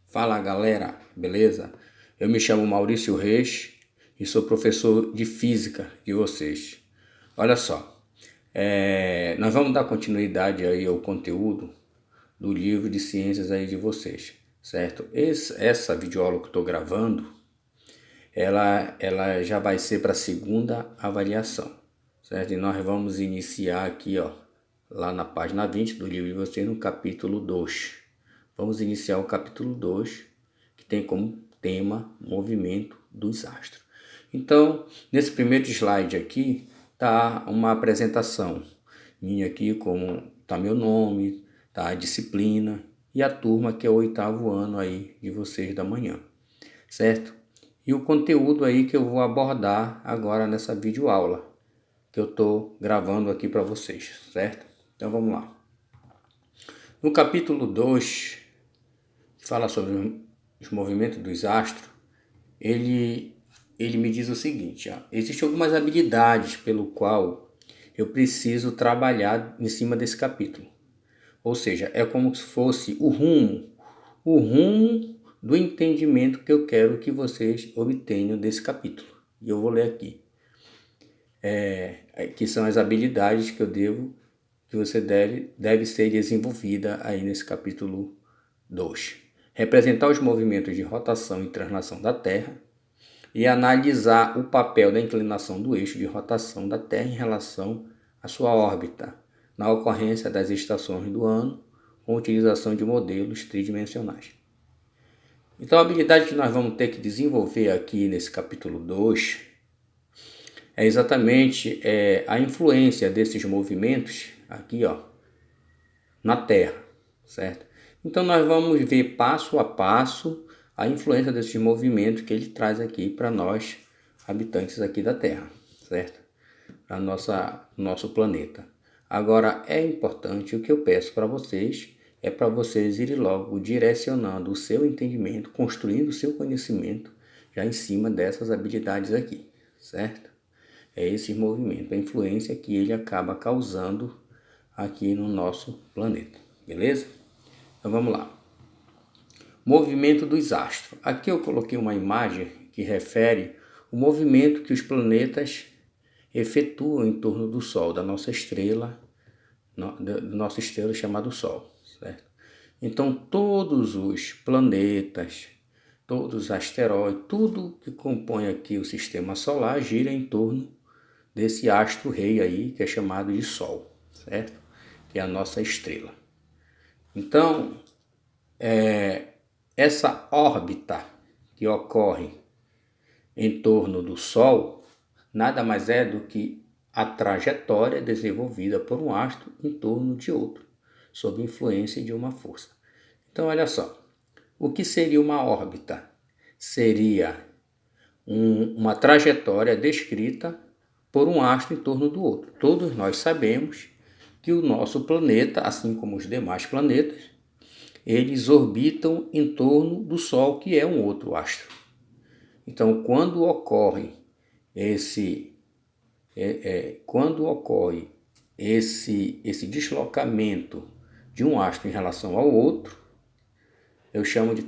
Fala galera, beleza? Eu me chamo Maurício Reis e sou professor de física de vocês. Olha só, nós vamos dar continuidade aí ao conteúdo do livro de ciências aí de vocês, certo? Essa videoaula que eu estou gravando, ela já vai ser para a segunda avaliação, certo? E nós vamos iniciar aqui, ó, lá na página 20 do livro de vocês, no capítulo 2. Vamos iniciar o capítulo 2, que tem como tema movimento dos astros. Então, nesse primeiro slide aqui, tá uma apresentação minha aqui, como tá meu nome, tá a disciplina e a turma, que é o 8º ano aí de vocês da manhã, certo? E o conteúdo aí que eu vou abordar agora nessa videoaula que eu tô gravando aqui para vocês, certo? Então vamos lá. No capítulo 2, que fala sobre os movimentos dos astros, ele me diz o seguinte: existem algumas habilidades pelo qual eu preciso trabalhar em cima desse capítulo. Ou seja, é como se fosse o rumo do entendimento que eu quero que vocês obtenham desse capítulo. E eu vou ler aqui. Que são as habilidades que você deve ser desenvolvida aí nesse capítulo 2. Representar os movimentos de rotação e translação da Terra e analisar o papel da inclinação do eixo de rotação da Terra em relação à sua órbita, na ocorrência das estações do ano, com utilização de modelos tridimensionais. Então, a habilidade que nós vamos ter que desenvolver aqui nesse capítulo 2 é exatamente a influência desses movimentos aqui, ó, na Terra, certo? Então nós vamos ver passo a passo a influência desses movimentos que ele traz aqui para nós, habitantes aqui da Terra, certo? Para nosso planeta. Agora é importante, o que eu peço para vocês é para vocês irem logo direcionando o seu entendimento, construindo o seu conhecimento já em cima dessas habilidades aqui, certo? É esse movimento, a influência que ele acaba causando aqui no nosso planeta, beleza? Então vamos lá. Movimento dos astros. Aqui eu coloquei uma imagem que refere o movimento que os planetas efetuam em torno do Sol, da nossa estrela, chamado Sol, certo? Então todos os planetas, todos os asteroides, tudo que compõe aqui o sistema solar gira em torno desse astro rei aí, que é chamado de Sol, certo? Que é a nossa estrela. Então, essa órbita que ocorre em torno do Sol nada mais é do que a trajetória desenvolvida por um astro em torno de outro, sob influência de uma força. Então, olha só, o que seria uma órbita? Seria uma trajetória descrita por um astro em torno do outro. Todos nós sabemos que o nosso planeta, assim como os demais planetas, eles orbitam em torno do Sol, que é um outro astro. Então, quando ocorre esse deslocamento de um astro em relação ao outro, eu chamo de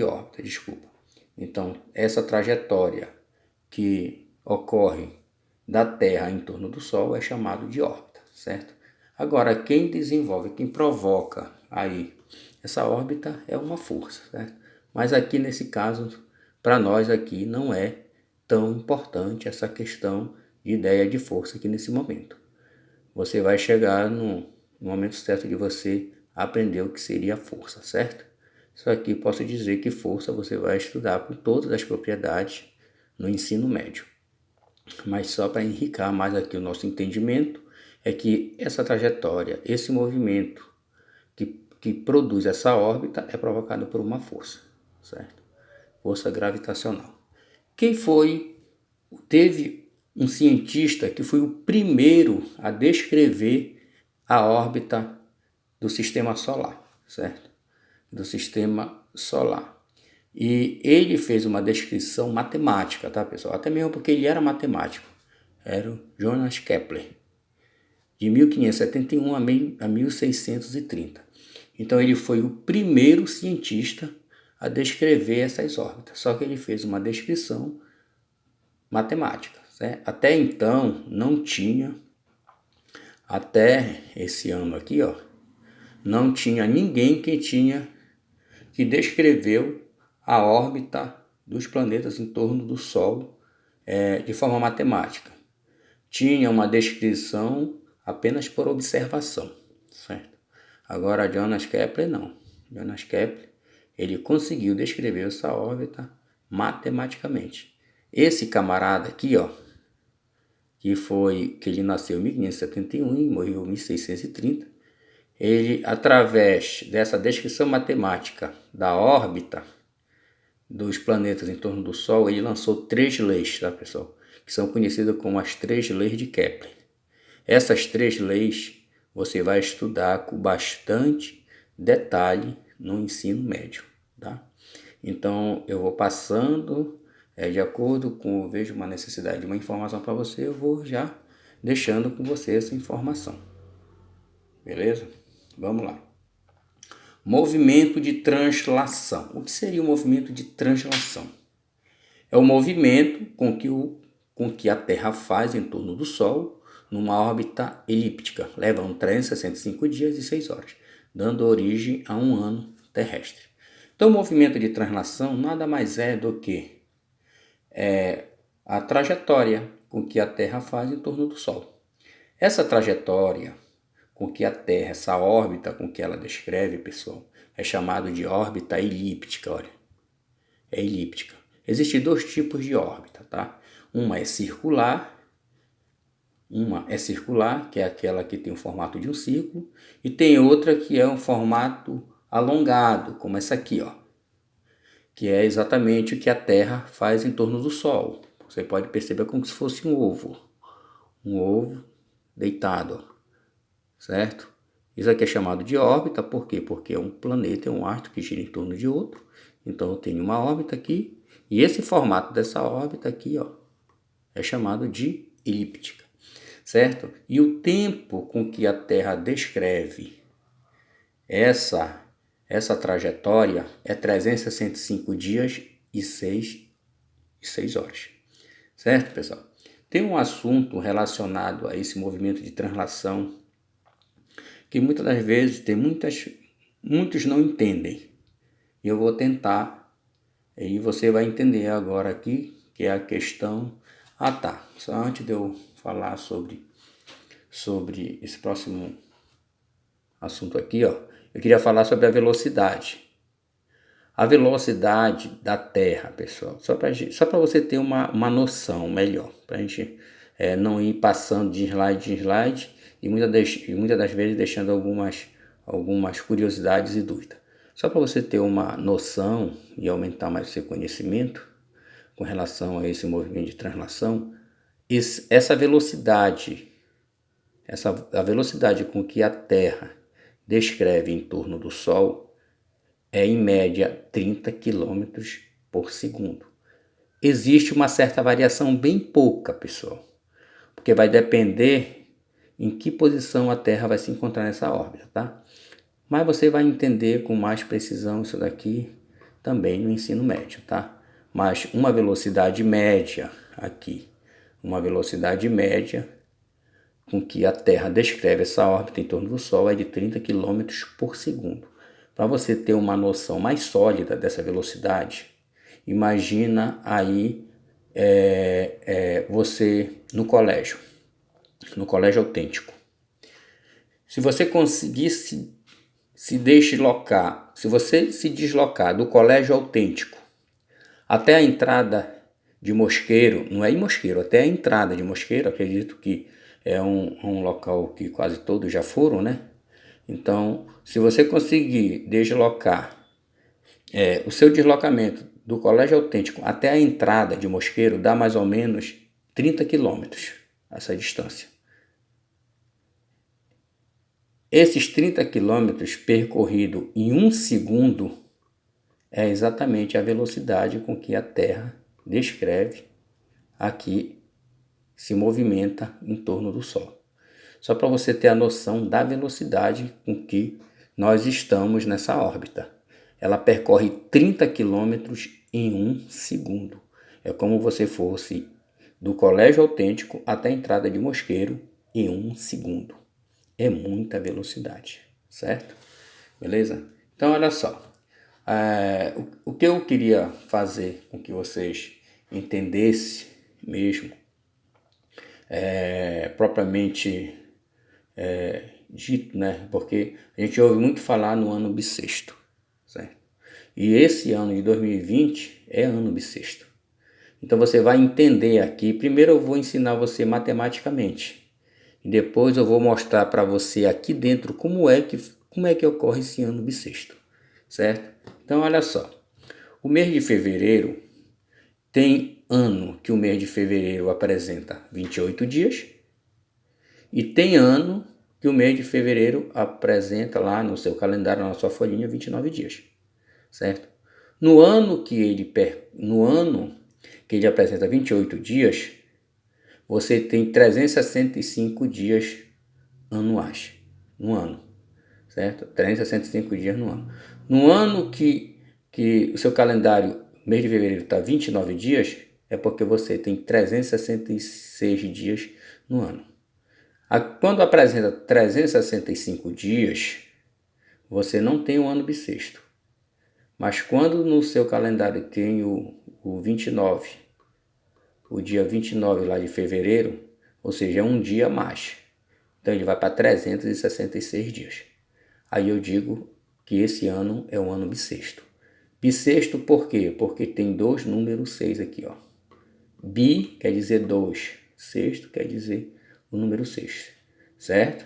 órbita, desculpa. Então, essa trajetória que ocorre da Terra em torno do Sol é chamado de órbita, certo? Agora, quem desenvolve, quem provoca aí essa órbita é uma força, certo? Mas aqui nesse caso, para nós aqui não é tão importante essa questão de ideia de força aqui nesse momento. Você vai chegar no momento certo de você aprender o que seria força, certo? Isso aqui posso dizer que força você vai estudar com todas as propriedades no ensino médio. Mas só para enriquecer mais aqui o nosso entendimento, é que essa trajetória, esse movimento que produz essa órbita é provocado por uma força, certo? Força gravitacional. Teve um cientista que foi o primeiro a descrever a órbita do sistema solar, certo? Do sistema solar. E ele fez uma descrição matemática, tá, pessoal? Até mesmo porque ele era matemático. Era o Johannes Kepler, de 1571 a 1630. Então ele foi o primeiro cientista a descrever essas órbitas, só que ele fez uma descrição matemática, certo? Até então não tinha, até esse ano aqui, ó, não tinha ninguém que descreveu a órbita dos planetas em torno do Sol de forma matemática. Tinha uma descrição apenas por observação, certo? Agora Johannes Kepler não. Johannes Kepler, ele conseguiu descrever essa órbita matematicamente. Esse camarada aqui, ó, que ele nasceu em 1571 e morreu em 1630, ele, através dessa descrição matemática da órbita dos planetas em torno do Sol, ele lançou 3 leis, tá, pessoal? Que são conhecidas como as 3 leis de Kepler. Essas 3 leis você vai estudar com bastante detalhe no ensino médio, tá? Então eu vou passando, de acordo com eu vejo uma necessidade de uma informação para você, eu vou já deixando com você essa informação. Beleza? Vamos lá. Movimento de translação. O que seria o movimento de translação? É o movimento com que a Terra faz em torno do Sol numa órbita elíptica, levando 365 dias e 6 horas, dando origem a um ano terrestre. Então, o movimento de translação nada mais é do que a trajetória com que a Terra faz em torno do Sol. Essa trajetória com que a Terra, essa órbita com que ela descreve, pessoal, é chamado de órbita elíptica, olha. É elíptica. Existem 2 tipos de órbita, tá? Uma é circular, que é aquela que tem o formato de um círculo, e tem outra que é um formato alongado, como essa aqui, ó, que é exatamente o que a Terra faz em torno do Sol. Você pode perceber como se fosse um ovo deitado, certo? Isso aqui é chamado de órbita, por quê? Porque é um planeta, é um astro que gira em torno de outro. Então eu tenho uma órbita aqui, e esse formato dessa órbita aqui, ó, é chamado de elíptica, certo? E o tempo com que a Terra descreve essa trajetória é 365 dias e 6 horas, certo, pessoal? Tem um assunto relacionado a esse movimento de translação que muitas das vezes muitos não entendem. E eu vou tentar, e você vai entender agora aqui, que é a questão... Ah, tá. Só antes de eu falar sobre esse próximo assunto aqui, ó, eu queria falar sobre a velocidade. A velocidade da Terra, pessoal, só para você ter uma noção melhor, para a gente não ir passando de slide em slide e muitas das vezes deixando algumas curiosidades e dúvidas. Só para você ter uma noção e aumentar mais o seu conhecimento com relação a esse movimento de translação, essa velocidade, a velocidade com que a Terra descreve em torno do Sol é em média 30 km por segundo. Existe uma certa variação bem pouca, pessoal, porque vai depender em que posição a Terra vai se encontrar nessa órbita, tá? Mas você vai entender com mais precisão isso daqui também no ensino médio, tá? Mas uma velocidade média aqui, uma velocidade média com que a Terra descreve essa órbita em torno do Sol é de 30 km por segundo. Para você ter uma noção mais sólida dessa velocidade, imagina aí você no colégio autêntico. Se você conseguisse se você se deslocar do colégio autêntico até a entrada de Mosqueiro, não é em Mosqueiro, até a entrada de Mosqueiro, acredito que é um local que quase todos já foram, né? Então, se você conseguir deslocar o seu deslocamento do colégio autêntico até a entrada de Mosqueiro, dá mais ou menos 30 quilômetros essa distância. Esses 30 quilômetros percorridos em 1 segundo é exatamente a velocidade com que a Terra descreve aqui, se movimenta em torno do Sol. Só para você ter a noção da velocidade com que nós estamos nessa órbita. Ela percorre 30 quilômetros em 1 segundo. É como você fosse do Colégio Autêntico até a entrada de Mosqueiro em 1 segundo. É muita velocidade, certo? Beleza? Então, olha só. O que eu queria fazer com que vocês entendessem mesmo, propriamente dito, né? Porque a gente ouve muito falar no ano bissexto, certo? E esse ano de 2020 é ano bissexto. Então você vai entender aqui. Primeiro eu vou ensinar você matematicamente. E depois eu vou mostrar para você aqui dentro como é que ocorre esse ano bissexto, certo? Então olha só. O mês de fevereiro tem ano que o mês de fevereiro apresenta 28 dias. E tem ano que o mês de fevereiro apresenta lá no seu calendário, na sua folhinha, 29 dias, certo? No ano que ele apresenta 28 dias, você tem 365 dias anuais no ano, certo? 365 dias no ano. No ano que o seu calendário, mês de fevereiro, está 29 dias, é porque você tem 366 dias no ano. Quando apresenta 365 dias, você não tem um ano bissexto. Mas quando no seu calendário tem o 29, o dia 29 lá de fevereiro, ou seja, é um dia a mais. Então ele vai para 366 dias. Aí eu digo que esse ano é um ano bissexto. Bissexto por quê? Porque tem dois números 6 aqui, ó. Bi quer dizer 2, sexto quer dizer o número 6, certo?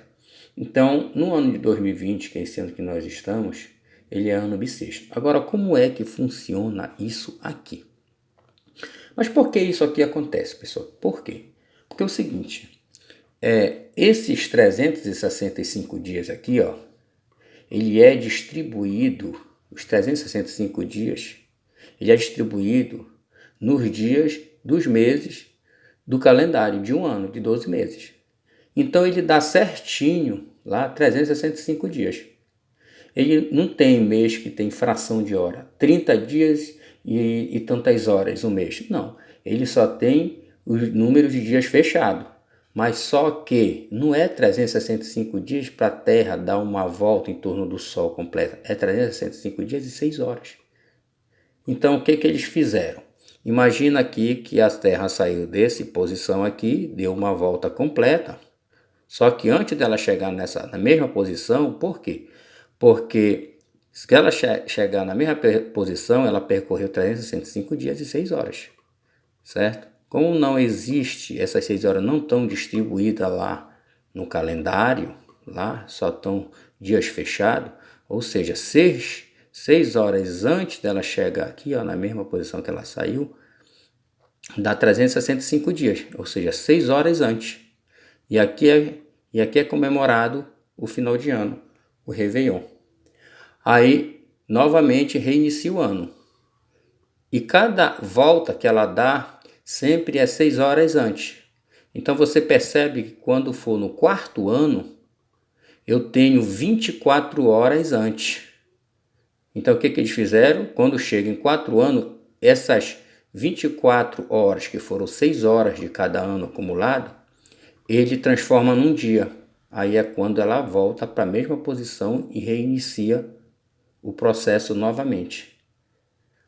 Então, no ano de 2020, que é esse ano que nós estamos, ele é ano bissexto. Agora, como é que funciona isso aqui? Mas por que isso aqui acontece, pessoal? Por quê? Porque é o seguinte, esses 365 dias aqui, ó, ele é distribuído, os 365 dias, ele é distribuído nos dias dos meses do calendário de um ano, de 12 meses. Então ele dá certinho lá 365 dias. Ele não tem mês que tem fração de hora, 30 dias e tantas horas um mês. Não, ele só tem os números de dias fechados. Mas só que não é 365 dias para a Terra dar uma volta em torno do Sol completa. É 365 dias e 6 horas. Então o que eles fizeram? Imagina aqui que a Terra saiu dessa posição aqui, deu uma volta completa. Só que antes dela chegar na mesma posição, por quê? Porque se ela chegar na mesma posição, ela percorreu 365 dias e 6 horas, certo? Como não existe, essas 6 horas não estão distribuídas lá no calendário, lá só estão dias fechados, ou seja, 6 horas antes dela chegar aqui, ó, na mesma posição que ela saiu, dá 365 dias, ou seja, 6 horas antes. E aqui é comemorado o final de ano, o Réveillon. Aí, novamente, reinicia o ano. E cada volta que ela dá, sempre é 6 horas antes. Então, você percebe que quando for no quarto ano, eu tenho 24 horas antes. Então, o que eles fizeram? Quando chega em 4 anos, essas 24 horas, que foram 6 horas de cada ano acumulado, ele transforma num dia. Aí é quando ela volta para a mesma posição e reinicia o processo novamente.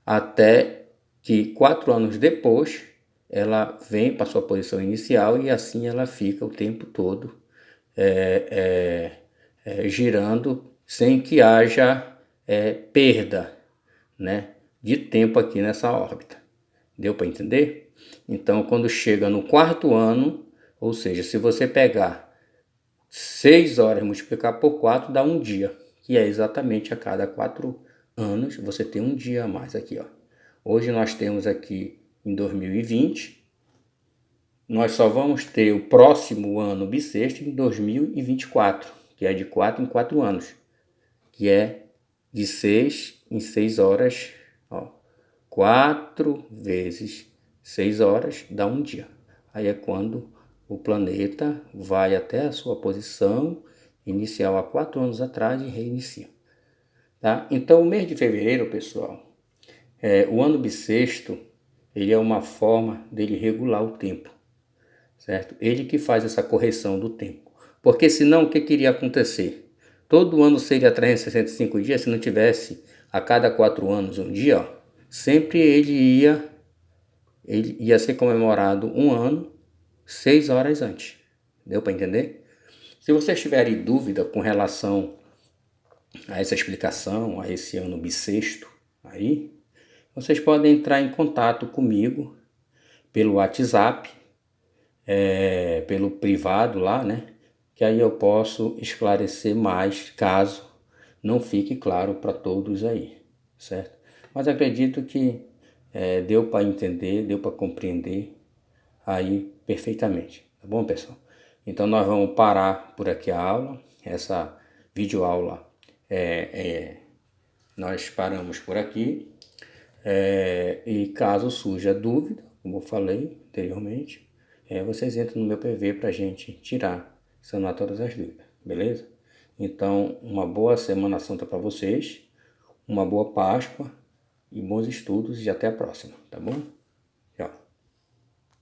Até que 4 anos depois, ela vem para a sua posição inicial e assim ela fica o tempo todo girando sem que haja perda, né, de tempo aqui nessa órbita. Deu para entender? Então, quando chega no quarto ano, ou seja, se você pegar 6 horas e multiplicar por 4, dá um dia, que é exatamente a cada 4 anos você tem um dia a mais aqui, ó. Hoje nós temos aqui em 2020, nós só vamos ter o próximo ano bissexto em 2024, que é de 4 em 4 anos, que é de 6 em 6 horas, ó. 4 vezes 6 horas dá um dia. Aí é quando o planeta vai até a sua posição inicial há 4 anos atrás e reinicia. tá? Então, o mês de fevereiro, pessoal, o ano bissexto, ele é uma forma dele regular o tempo, certo? Ele que faz essa correção do tempo. Porque senão, o que iria acontecer? Todo ano seria 365 dias, se não tivesse a cada 4 anos um dia, ó, sempre ele ia ser comemorado um ano, 6 horas antes. Deu para entender? Se vocês tiverem dúvida com relação a essa explicação, a esse ano bissexto aí, vocês podem entrar em contato comigo pelo WhatsApp, pelo privado lá, né? Que aí eu posso esclarecer mais caso não fique claro para todos aí, certo? Mas acredito que deu para entender, deu para compreender aí perfeitamente, tá bom, pessoal? Então nós vamos parar por aqui a aula, essa videoaula nós paramos por aqui. E caso surja dúvida, como eu falei anteriormente, vocês entram no meu PV para a gente tirar, sanar todas as dúvidas, beleza? Então, uma boa Semana Santa para vocês, uma boa Páscoa e bons estudos e até a próxima, tá bom?